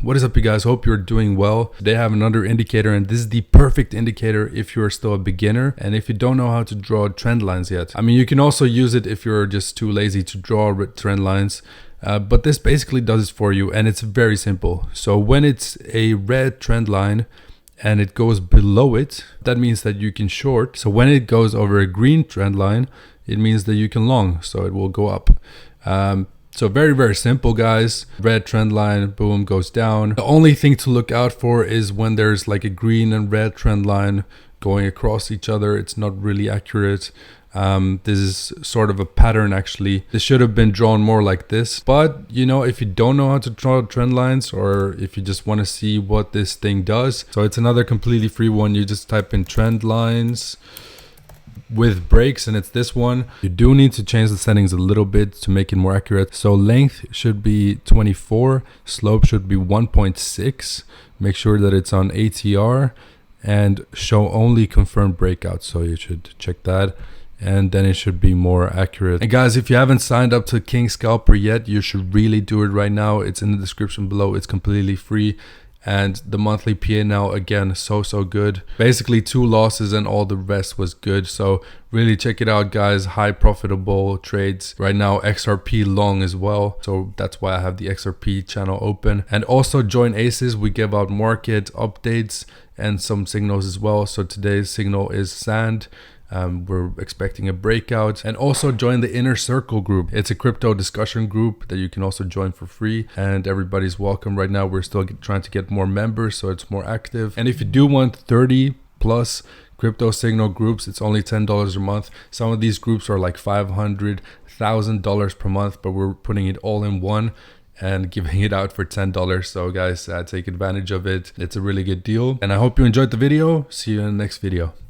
What is up, you guys? Hope you're doing well. They have another indicator, and this is the perfect indicator if you're still a beginner and if you don't know how to draw trend lines yet. I mean, you can also use it if you're just too lazy to draw trend lines, but this basically does it for you, and it's very simple. So when it's a red trend line and it goes below it, that means that you can short. So when it goes over a green trend line, it means that you can long, so it will go up. So very, very simple, guys. Red trend line, boom, goes down. The only thing to look out for is when there's like a green and red trend line going across each other. It's not really accurate. This is sort of a pattern, actually. This should have been drawn more like this. But, you know, if you don't know how to draw trend lines, or if you just want to see what this thing does, so it's another completely free one. You just type in Trendlines with breaks, and it's this one. You do need to change the settings a little bit to make it more accurate. So length should be 24, slope should be 1.6. Make sure that it's on ATR and show only confirmed breakouts. So you should check that, and then it should be more accurate. And guys, if you haven't signed up to King Scalper yet, you should really do it right now. It's in the description below. It's completely free. And the monthly P&L, again, so good. Basically 2 losses and all the rest was good. So really check it out, guys. High profitable trades right now. XRP long as well, so that's why I have the XRP channel open. And also join Aces. We give out market updates and some signals as well. So today's signal is sand. We're expecting a breakout. And also join the Inner Circle group. It's a crypto discussion group that you can also join for free, and everybody's welcome. Right now we're still trying to get more members, so it's more active. And if you do want 30 plus crypto signal groups, it's only $10 a month. Some of these groups are like $500, $1,000 per month, but we're putting it all in one and giving it out for $10. So guys, take advantage of it. It's a really good deal, and I hope you enjoyed the video. See you in the next video.